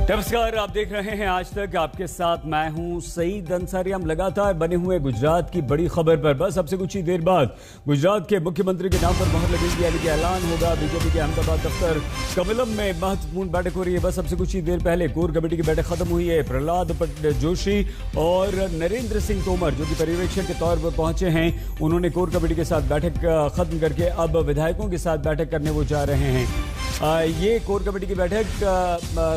नमस्कार, आप देख रहे हैं आज तक। आपके साथ मैं हूं सईद अंसारी। हम लगातार बने हुए गुजरात की बड़ी खबर पर। बस अब से कुछ ही देर बाद गुजरात के मुख्यमंत्री के नाम पर मोहर लगेगी, यानी कि ऐलान होगा। बीजेपी के अहमदाबाद दफ्तर कमलम में महत्वपूर्ण बैठक हो रही है। बस अब से कुछ ही देर पहले कोर कमेटी की बैठक खत्म हुई है। प्रहलाद जोशी और नरेंद्र सिंह तोमर, जो कि पर्यवेक्षक के तौर पर पहुंचे हैं, उन्होंने कोर कमेटी के साथ बैठक खत्म करके अब विधायकों के साथ बैठक करने वो जा रहे हैं। ये कोर कमेटी की बैठक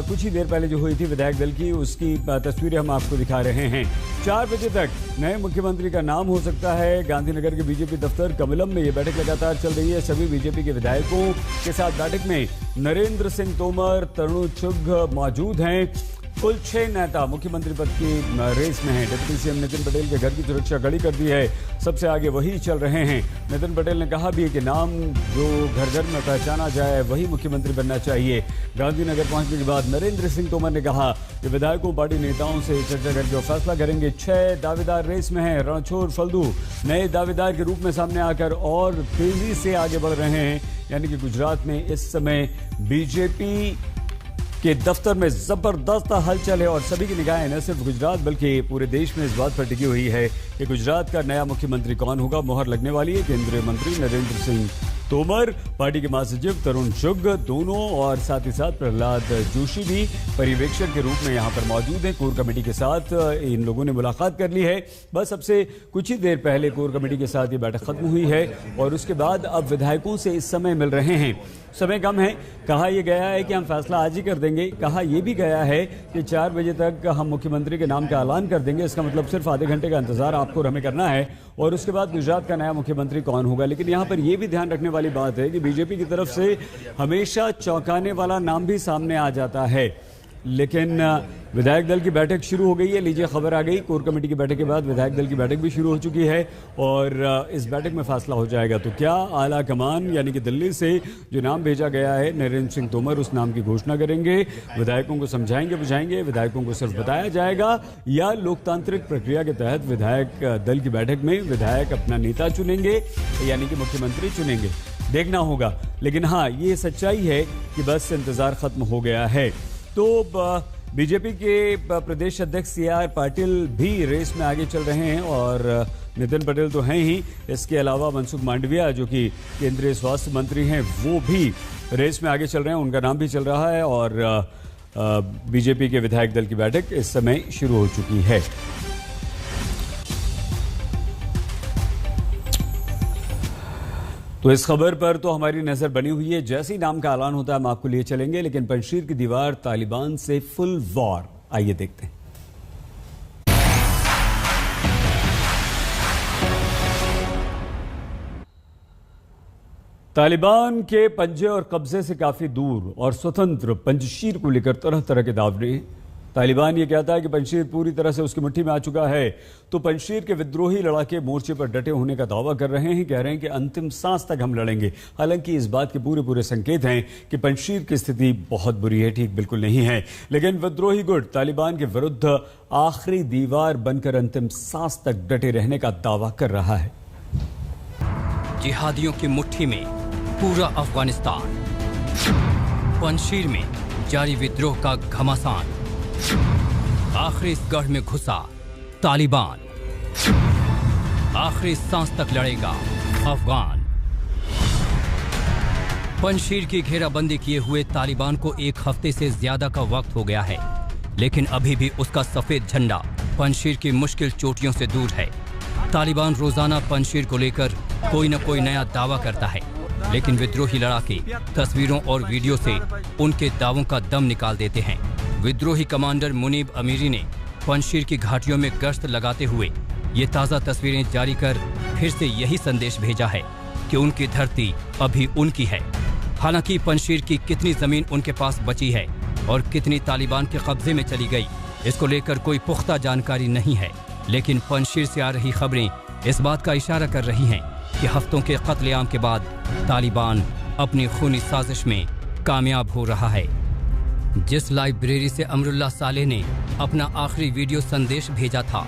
कुछ ही देर पहले जो हुई थी विधायक दल की, उसकी तस्वीरें हम आपको दिखा रहे हैं। 4 बजे तक नए मुख्यमंत्री का नाम हो सकता है। गांधीनगर के बीजेपी दफ्तर कमलम में ये बैठक लगातार चल रही है। सभी बीजेपी के विधायकों के साथ बैठक में नरेंद्र सिंह तोमर, तरुण चुघ मौजूद हैं। कुल 6 नेता मुख्यमंत्री पद की रेस में हैं। डिप्टी सीएम नितिन पटेल के घर की सुरक्षा कड़ी कर दी है। सबसे आगे वही चल रहे हैं। नितिन पटेल ने कहा भी है कि नाम जो घर घर में पहचाना जाए वही मुख्यमंत्री बनना चाहिए। गांधीनगर पहुंचने के बाद नरेंद्र सिंह तोमर ने कहा कि विधायकों पार्टी नेताओं से चर्चा करके फैसला करेंगे। 6 दावेदार रेस में हैं। रणछोड़ फल्दू नए दावेदार के रूप में सामने आकर और तेजी से आगे बढ़ रहे हैं। यानी कि गुजरात में इस समय बीजेपी के दफ्तर में जबरदस्त हलचल है और सभी की निगाहें न सिर्फ गुजरात बल्कि पूरे देश में इस बात पर टिकी हुई है कि गुजरात का नया मुख्यमंत्री कौन होगा। मोहर लगने वाली है केंद्रीय मंत्री नरेंद्र सिंह तोमर, पार्टी के महासचिव तरुण चुघ दोनों, और साथ ही साथ प्रहलाद जोशी भी पर्यवेक्षक के रूप में यहां पर मौजूद हैं। कोर कमेटी के साथ इन लोगों ने मुलाकात कर ली है। बस अब से कुछ ही देर पहले कोर कमेटी के साथ ये बैठक खत्म हुई है और उसके बाद अब विधायकों से इस समय मिल रहे हैं। समय कम है। कहा यह गया है कि हम फैसला आज ही कर देंगे। कहा यह भी गया है कि 4 बजे तक हम मुख्यमंत्री के नाम का ऐलान कर देंगे। इसका मतलब सिर्फ आधे घंटे का इंतजार आपको और हमें करना है और उसके बाद गुजरात का नया मुख्यमंत्री कौन होगा। लेकिन यहाँ पर यह भी ध्यान रखने वाली बात है कि बीजेपी की तरफ से हमेशा चौंकाने वाला नाम भी सामने आ जाता है। लेकिन विधायक दल की बैठक शुरू हो गई है। लीजिए खबर आ गई। कोर कमेटी की बैठक के बाद विधायक दल की बैठक भी शुरू हो चुकी है और इस बैठक में फैसला हो जाएगा। तो क्या आला कमान यानी कि दिल्ली से जो नाम भेजा गया है नरेंद्र सिंह तोमर, उस नाम की घोषणा करेंगे, विधायकों को समझाएंगे बुझाएंगे, विधायकों को सिर्फ बताया जाएगा, या लोकतांत्रिक प्रक्रिया के तहत विधायक दल की बैठक में विधायक अपना नेता चुनेंगे यानी कि मुख्यमंत्री चुनेंगे। देखना होगा। लेकिन हाँ, ये सच्चाई है कि बस इंतजार खत्म हो गया है। तो बीजेपी के प्रदेश अध्यक्ष CR पाटिल भी रेस में आगे चल रहे हैं और नितिन पटेल तो हैं ही। इसके अलावा मनसुख मांडविया जो कि केंद्रीय स्वास्थ्य मंत्री हैं, वो भी रेस में आगे चल रहे हैं। उनका नाम भी चल रहा है और बीजेपी के विधायक दल की बैठक इस समय शुरू हो चुकी है। तो इस खबर पर तो हमारी नजर बनी हुई है। जैसे ही नाम का ऐलान होता है हम आपको लिए चलेंगे। लेकिन पंजशीर की दीवार तालिबान से फुल वॉर, आइए देखते हैं। तालिबान के पंजे और कब्जे से काफी दूर और स्वतंत्र पंजशीर को लेकर तरह तरह के दावे। तालिबान ये कहता है कि पंजशीर पूरी तरह से उसकी मुट्ठी में आ चुका है, तो पंजशीर के विद्रोही लड़ाके मोर्चे पर डटे होने का दावा कर रहे हैं। कह रहे हैं कि अंतिम सांस तक हम लड़ेंगे। हालांकि इस बात के पूरे संकेत हैं कि पंजशीर की स्थिति बहुत बुरी है, ठीक बिल्कुल नहीं है। लेकिन विद्रोही गुट तालिबान के विरुद्ध आखिरी दीवार बनकर अंतिम सांस तक डटे रहने का दावा कर रहा है। जिहादियों की मुट्ठी में पूरा अफगानिस्तान, पंजशीर में जारी विद्रोह का घमासान, आखिरी इस गढ़ में घुसा तालिबान, आखिरी सांस तक लड़ेगा अफगान। पंजशीर की घेराबंदी किए हुए तालिबान को 1 हफ्ते से ज्यादा का वक्त हो गया है, लेकिन अभी भी उसका सफेद झंडा पंजशीर की मुश्किल चोटियों से दूर है। तालिबान रोजाना पंजशीर को लेकर कोई न कोई नया दावा करता है, लेकिन विद्रोही लड़ाके तस्वीरों और वीडियो से उनके दावों का दम निकाल देते हैं। विद्रोही कमांडर मुनीब अमीरी ने पंजशीर की घाटियों में गश्त लगाते हुए ये ताज़ा तस्वीरें जारी कर फिर से यही संदेश भेजा है कि उनकी धरती अभी उनकी है। हालांकि पंजशीर की कितनी जमीन उनके पास बची है और कितनी तालिबान के कब्जे में चली गई, इसको लेकर कोई पुख्ता जानकारी नहीं है। लेकिन पंजशीर से आ रही खबरें इस बात का इशारा कर रही हैं कि हफ्तों के कत्लेआम के बाद तालिबान अपनी खूनी साजिश में कामयाब हो रहा है। जिस लाइब्रेरी से अमरुल्लाह सालेह ने अपना आखिरी वीडियो संदेश भेजा था,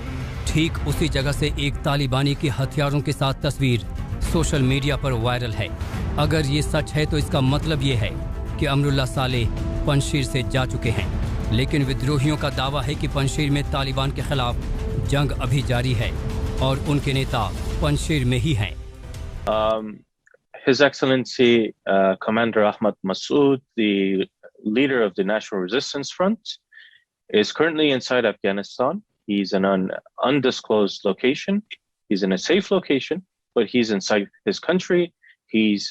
ठीक उसी जगह से एक तालिबानी की हथियारों के साथ तस्वीर सोशल मीडिया पर वायरल है। अगर ये सच है तो इसका मतलब ये है कि अमरुल्लाह सालेह पंजशीर से जा चुके हैं। लेकिन विद्रोहियों का दावा है कि पंजशीर में तालिबान के खिलाफ जंग अभी जारी है और उनके नेता पंजशीर में ही हैं। His Excellency Commander Ahmad Massoud, the leader of the National Resistance Front, is currently inside Afghanistan. He's in an undisclosed location. He's in a safe location, but he's inside his country. He's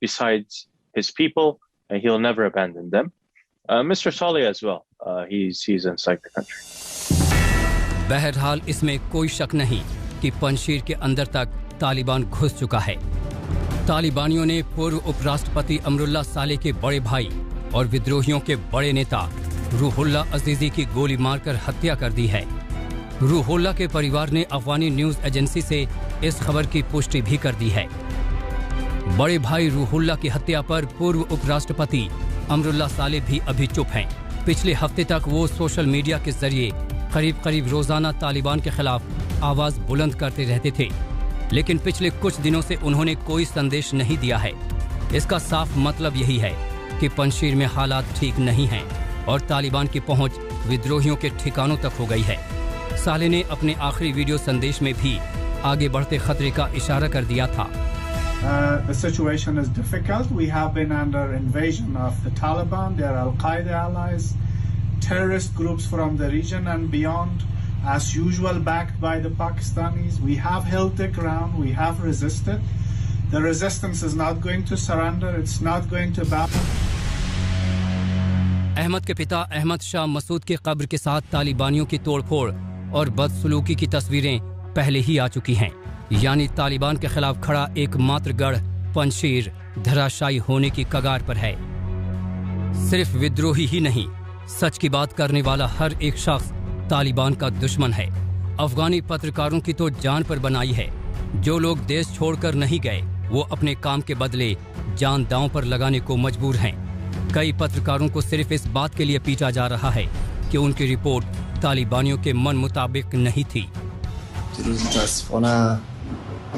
besides his people, and he'll never abandon them. Mr. Saleh as well. He's inside the country. बहरहाल इसमें कोई शक नहीं कि पंजशीर के अंदर तक तालिबान घुस चुका है। तालिबानियों ने पूर्व उपराष्ट्रपति अमरुल्लाह सालेह के बड़े भाई और विद्रोहियों के बड़े नेता रूहुल्ला अजीजी की गोली मारकर हत्या कर दी है। रूहुल्ला के परिवार ने अफगानी न्यूज एजेंसी से इस खबर की पुष्टि भी कर दी है। बड़े भाई रूहुल्ला की हत्या पर पूर्व उपराष्ट्रपति अमरुल्लाह सालेह भी अभी चुप हैं। पिछले हफ्ते तक वो सोशल मीडिया के जरिए करीब रोजाना तालिबान के खिलाफ आवाज बुलंद करते रहते थे, लेकिन पिछले कुछ दिनों से उन्होंने कोई संदेश नहीं दिया है। इसका साफ मतलब यही है कि पंजशीर में हालात ठीक नहीं हैं और तालिबान की पहुंच विद्रोहियों के ठिकानों तक हो गई है। सालेह ने अपने आखिरी वीडियो संदेश में भी आगे बढ़ते खतरे का इशारा कर दिया था। The situation is difficult. We have been under invasion of the Taliban, their Al-Qaeda allies, terrorist groups from the region and beyond, as usual backed by the Pakistanis. We have held the ground, we have resisted. The resistance is not going to surrender, it's not going to bow. Ahmad के पिता अहमद शाह मसूद के कब्र के साथ तालिबानियों की तोड़फोड़ और बदसलूकी की तस्वीरें पहले ही आ चुकी हैं। यानी तालिबान के खिलाफ खड़ा एकमात्र गढ़ पंजशीर धराशायी होने की कगार पर है। सिर्फ विद्रोही ही नहीं, सच की बात करने वाला हर एक शख्स तालिबान का दुश्मन है। अफगानी पत्रकारों की तो जान पर बनाई है। जो लोग देश छोड़कर नहीं गए वो अपने काम के बदले जान दांव पर लगाने को मजबूर हैं। कई पत्रकारों को सिर्फ इस बात के लिए पीटा जा रहा है कि उनकी रिपोर्ट तालिबानियों के मन मुताबिक नहीं थी।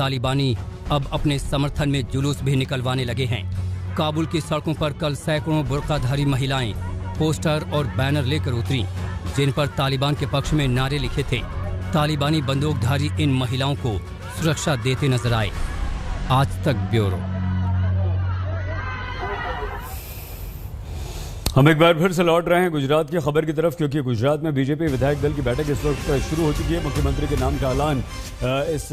तालिबानी अब अपने समर्थन में जुलूस भी निकलवाने लगे हैं। काबुल की सड़कों पर कल सैकड़ों बुर्काधारी महिलाएं पोस्टर और बैनर लेकर उतरी, जिन पर तालिबान के पक्ष में नारे लिखे थे। तालिबानी बंदूकधारी इन महिलाओं को सुरक्षा देते नजर आए। आज तक ब्यूरो। हम एक बार फिर से लौट रहे हैं गुजरात की खबर की तरफ, क्योंकि गुजरात में बीजेपी विधायक दल की बैठक इस वक्त शुरू हो चुकी है। मुख्यमंत्री के नाम का ऐलान इस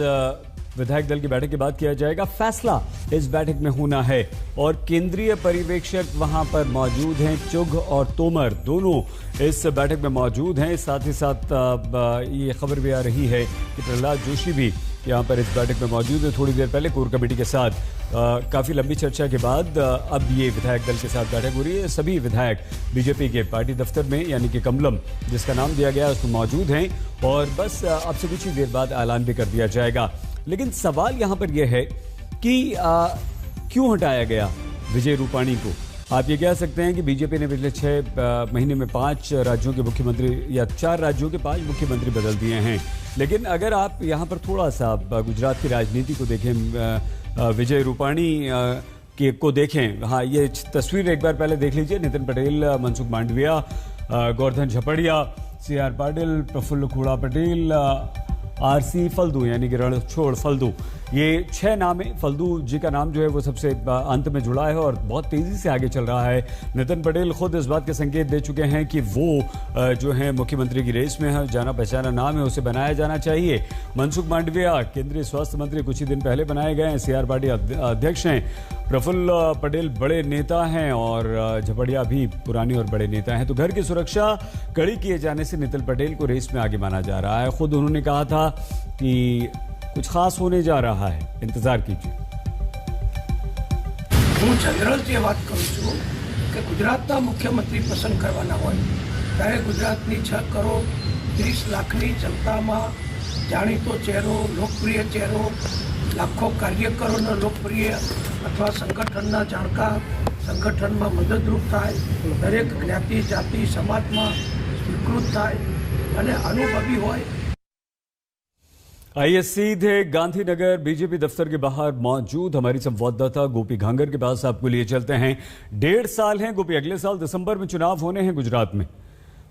विधायक दल की बैठक के बाद किया जाएगा। फैसला इस बैठक में होना है और केंद्रीय पर्यवेक्षक वहां पर मौजूद हैं। चुघ और तोमर दोनों इस बैठक में मौजूद हैं। साथ ही साथ ये खबर भी आ रही है कि प्रहलाद जोशी भी यहाँ पर इस बैठक में मौजूद है। थोड़ी देर पहले कोर कमेटी के साथ काफ़ी लंबी चर्चा के बाद अब ये विधायक दल के साथ बैठक हो रही है। सभी विधायक बीजेपी के पार्टी दफ्तर में यानी कि कमलम जिसका नाम दिया गया है उसमें मौजूद हैं और बस अब से कुछ ही देर बाद ऐलान भी कर दिया जाएगा। लेकिन सवाल यहाँ पर यह है कि क्यों हटाया गया विजय रूपाणी को। आप ये कह सकते हैं कि बीजेपी ने पिछले 6 महीने में 5 राज्यों के मुख्यमंत्री या 4 राज्यों के 5 मुख्यमंत्री बदल दिए हैं। लेकिन अगर आप यहाँ पर थोड़ा सा गुजरात की राजनीति को देखें, विजय रूपाणी को देखें, हाँ ये तस्वीर एक बार पहले देख लीजिए। नितिन पटेल, मनसुख मांडविया, गोवर्धन झपड़िया, CR पाटिल, प्रफुल्ल खुड़ा पटेल, RC फल्दू यानी कि रणछोड़ फल्दू, ये 6 नाम है। फल्दू जी का नाम जो है वो सबसे अंत में जुड़ा है और बहुत तेज़ी से आगे चल रहा है। नितिन पटेल खुद इस बात के संकेत दे चुके हैं कि वो जो है मुख्यमंत्री की रेस में है, जाना पहचाना नाम है, उसे बनाया जाना चाहिए। मनसुख मांडविया केंद्रीय स्वास्थ्य मंत्री कुछ ही दिन पहले बनाए गए हैं, CR पार्टी अध्यक्ष हैं। प्रफुल्ल पटेल बड़े नेता हैं और झपड़िया भी पुराने और बड़े नेता हैं। तो घर की सुरक्षा कड़ी किए जाने से नितिन पटेल को रेस में आगे माना जा रहा है। खुद उन्होंने कहा था कि कुछ खास होने जा रहा है, इंतजार कीजिए। હું જનરલ વાત કરું છું કે ગુજરાતના મુખ્યમંત્રી પસંદ કરવાના હોય ત્યારે ગુજરાતની 6 કરોડ 30 લાખની જનતામાં જાણીતો ચહેરો, લોકપ્રિય ચહેરો, લાખો કાર્યકરોનો લોકપ્રિય અથવા સંગઠનના જાણકાર સંગઠનમાં મદદરૂપ થાય, દરેક જ્ઞાતિ જાતિ સમાજમાં સ્વીકૃત થાય અને અનુભવી હોય। आइए सीधे गांधीनगर बीजेपी दफ्तर के बाहर मौजूद हमारी संवाददाता गोपी घांगर के पास आपको लिए चलते हैं। 1.5 साल हैं गोपी, अगले साल दिसंबर में चुनाव होने हैं गुजरात में।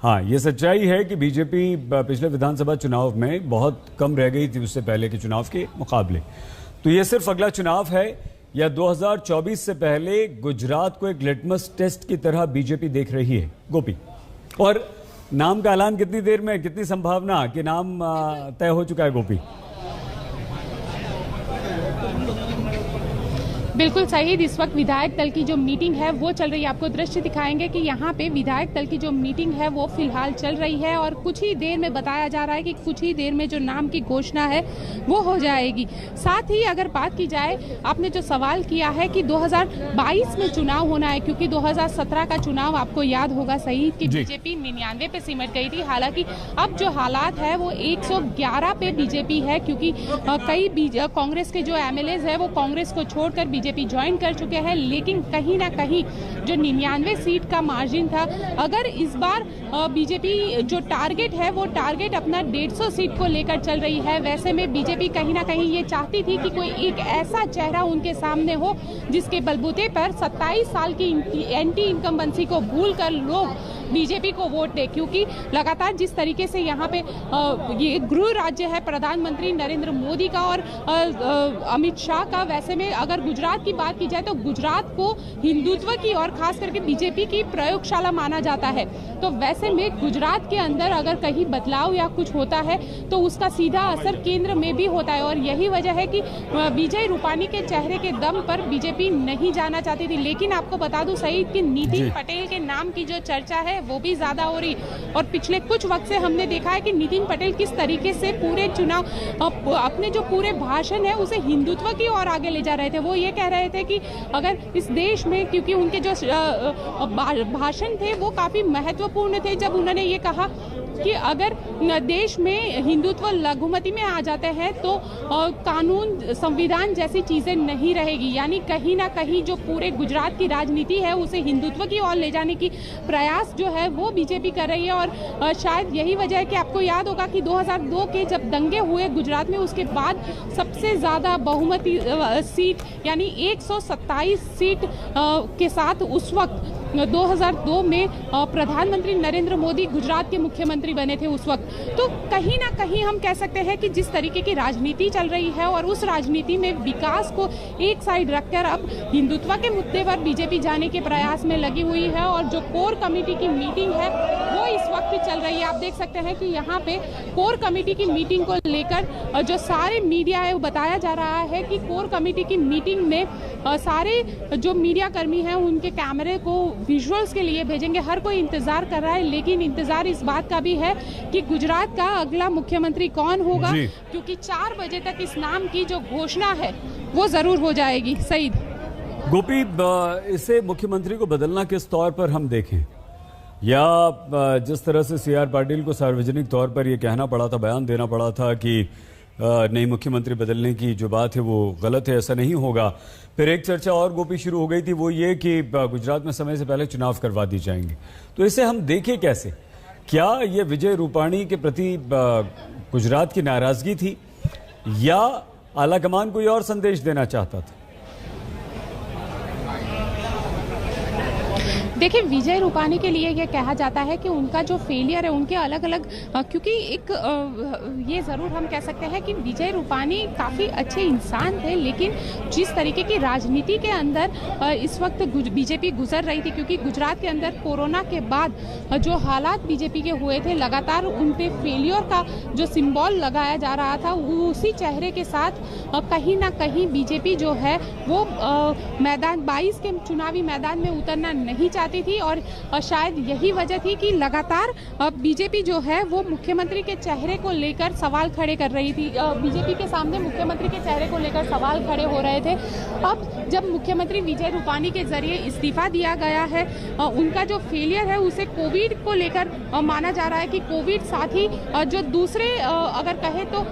हाँ, ये सच्चाई है कि बीजेपी पिछले विधानसभा चुनाव में बहुत कम रह गई थी उससे पहले के चुनाव के मुकाबले। तो ये सिर्फ अगला चुनाव है या 2024 से पहले गुजरात को एक लिटमस टेस्ट की तरह बीजेपी देख रही है गोपी? और नाम का ऐलान कितनी देर में, कितनी संभावना कि नाम तय हो चुका है गोपी? बिल्कुल सही। इस वक्त विधायक दल की जो मीटिंग है वो चल रही है। आपको दृश्य दिखाएंगे कि यहाँ पे विधायक दल की जो मीटिंग है वो फिलहाल चल रही है और कुछ ही देर में बताया जा रहा है कि कुछ ही देर में जो नाम की घोषणा है वो हो जाएगी। साथ ही अगर बात की जाए, आपने जो सवाल किया है कि 2022 में चुनाव होना है, क्योंकि 2017 का चुनाव आपको याद होगा सही कि बीजेपी 99 पे सिमट गई थी। हालांकि अब जो हालात है वो 111 पे बीजेपी है, क्योंकि कई कांग्रेस के जो एमएलएज है वो कांग्रेस को छोड़कर बीजेपी ज्वाइन कर चुके हैं। लेकिन कहीं ना कहीं जो 99 सीट का मार्जिन था, अगर इस बार बीजेपी जो टारगेट है वो टारगेट अपना 150 सीट को लेकर चल रही है। वैसे में बीजेपी कहीं ना कहीं ये चाहती थी कि कोई एक ऐसा चेहरा उनके सामने हो जिसके बलबूते पर 27 साल की एंटी इनकम्बेंसी को भूलकर लोग बीजेपी को वोट दे, क्योंकि लगातार जिस तरीके से यहाँ पे ये गृह राज्य है प्रधानमंत्री नरेंद्र मोदी का और अमित शाह का, वैसे में अगर गुजरात की बात की जाए तो गुजरात को हिंदुत्व की और खास करके बीजेपी की प्रयोगशाला माना जाता है। तो वैसे में गुजरात के अंदर अगर कहीं बदलाव या कुछ होता है तो उसका सीधा असर केंद्र में भी होता है और यही वजह है कि विजय रूपानी के चेहरे के दम पर बीजेपी नहीं जाना चाहती थी। लेकिन आपको बता दूं सही कि नितिन पटेल के नाम की जो चर्चा है वो भी ज्यादा हो रही और पिछले कुछ वक्त से हमने देखा है कि नितिन पटेल किस तरीके से पूरे चुनाव अपने जो पूरे भाषण है उसे हिंदुत्व की ओर आगे ले जा रहे थे। वो ये कह रहे थे कि अगर इस देश में, क्योंकि उनके जो भाषण थे वो काफी महत्वपूर्ण थे, जब उन्होंने ये कहा कि अगर देश में हिंदुत्व लघुमती में आ जाते हैं तो कानून संविधान जैसी चीजें नहीं रहेगी। यानी कहीं ना कहीं जो पूरे गुजरात की राजनीति है उसे हिंदुत्व की ओर ले जाने की प्रयास जो है वो बीजेपी कर रही है। और शायद यही वजह है कि आपको याद होगा कि 2002 के जब दंगे हुए गुजरात में, उसके बाद सबसे ज्यादा बहुमती सीट यानी 127 सीट के साथ उस वक्त 2002 में प्रधानमंत्री नरेंद्र मोदी गुजरात के मुख्यमंत्री बने थे उस वक्त। तो कहीं ना कहीं हम कह सकते हैं कि जिस तरीके की राजनीति चल रही है और उस राजनीति में विकास को एक साइड रखकर अब हिंदुत्व के मुद्दे पर बीजेपी जाने के प्रयास में लगी हुई है। और जो कोर कमेटी की मीटिंग है वो इस वक्त चल रही है। आप देख सकते हैं कि यहाँ पे कोर कमेटी की मीटिंग को लेकर जो सारे मीडिया है वो बताया जा रहा है कि कोर कमेटी की मीटिंग में सारे जो मीडिया कर्मी हैं उनके कैमरे को विजुअल्स के लिए भेजेंगे। हर कोई इंतजार कर रहा है, लेकिन इंतजार इस बात का भी है कि गुजरात का अगला मुख्यमंत्री कौन होगा, क्योंकि 4 बजे तक इस नाम की जो घोषणा है वो जरूर हो जाएगी। सईद गोपी, इसे मुख्यमंत्री को बदलना किस तौर पर हम देखें, या जिस तरह से सीआर पाटिल को सार्वजनिक तौर पर यह कहना पड़ा था, बयान देना पड़ा था कि नई मुख्यमंत्री बदलने की जो बात है वो गलत है, ऐसा नहीं होगा। फिर एक चर्चा और गोपी शुरू हो गई थी, वो ये कि गुजरात में समय से पहले चुनाव करवा दी जाएंगे। तो इसे हम देखें कैसे? क्या ये विजय रूपाणी के प्रति गुजरात की नाराजगी थी या आलाकमान कोई और संदेश देना चाहता था? देखिए, विजय रूपाणी के लिए ये कहा जाता है कि उनका जो फेलियर है उनके अलग अलग, क्योंकि एक ये ज़रूर हम कह सकते हैं कि विजय रूपाणी काफ़ी अच्छे इंसान थे, लेकिन जिस तरीके की राजनीति के अंदर इस वक्त बीजेपी गुजर रही थी, क्योंकि गुजरात के अंदर कोरोना के बाद जो हालात बीजेपी के हुए थे, लगातार उन पे फेलियर का जो सिंबल लगाया जा रहा था, उसी चेहरे के साथ कहीं ना कहीं बीजेपी जो है वो मैदान 22 के चुनावी मैदान में उतरना नहीं चाहती पाती थी और शायद यही वजह थी कि लगातार बीजेपी जो है वो मुख्यमंत्री के चेहरे को लेकर सवाल खड़े कर रही थी। बीजेपी के सामने मुख्यमंत्री के चेहरे को लेकर सवाल खड़े हो रहे थे। अब जब मुख्यमंत्री विजय रूपाणी के जरिए इस्तीफा दिया गया है, उनका जो फेलियर है उसे कोविड को लेकर माना जा रहा है कि कोविड साथ ही जो दूसरे अगर कहे तो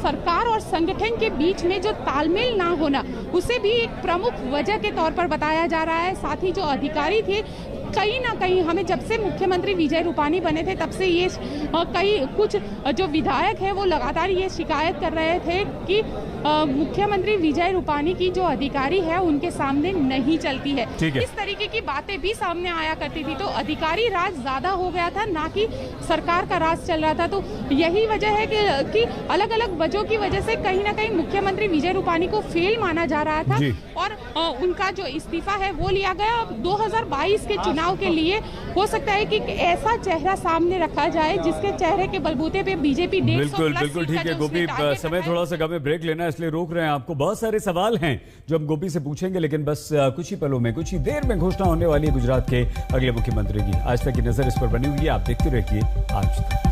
सरकार और संगठन के बीच में जो तालमेल ना होना, उसे भी एक प्रमुख वजह के तौर पर बताया जा रहा है। साथ ही जो अधिकारी थे, कहीं ना कहीं हमें जब से मुख्यमंत्री विजय रूपाणी बने थे तब से ये कुछ जो विधायक है वो लगातार ये शिकायत कर रहे थे कि मुख्यमंत्री विजय रूपाणी की जो अधिकारी है उनके सामने नहीं चलती है। इस तरीके की बातें भी सामने आया करती थी। तो अधिकारी राज ज्यादा हो गया था, ना कि सरकार का राज चल रहा था। तो यही वजह है कि अलग अलग वजहों की वजह से कहीं ना कहीं मुख्यमंत्री विजय रूपाणी को फेल माना जा रहा था और उनका जो इस्तीफा है वो लिया गया। 2022 के चुनाव के लिए हो सकता है कि ऐसा चेहरा सामने रखा जाए जिसके चेहरे के बलबूते पे बीजेपी 150 बिल्कुल ठीक है गोपी, समय थोड़ा सा कम है, ब्रेक लेना है इसलिए रोक रहे हैं आपको। बहुत सारे सवाल हैं जो हम गोपी से पूछेंगे, लेकिन बस कुछ ही पलों में, कुछ ही देर में घोषणा होने वाली है गुजरात के अगले मुख्यमंत्री की। आज तक की नजर इस पर बनी हुई है, आप देखते रहिए आज तक।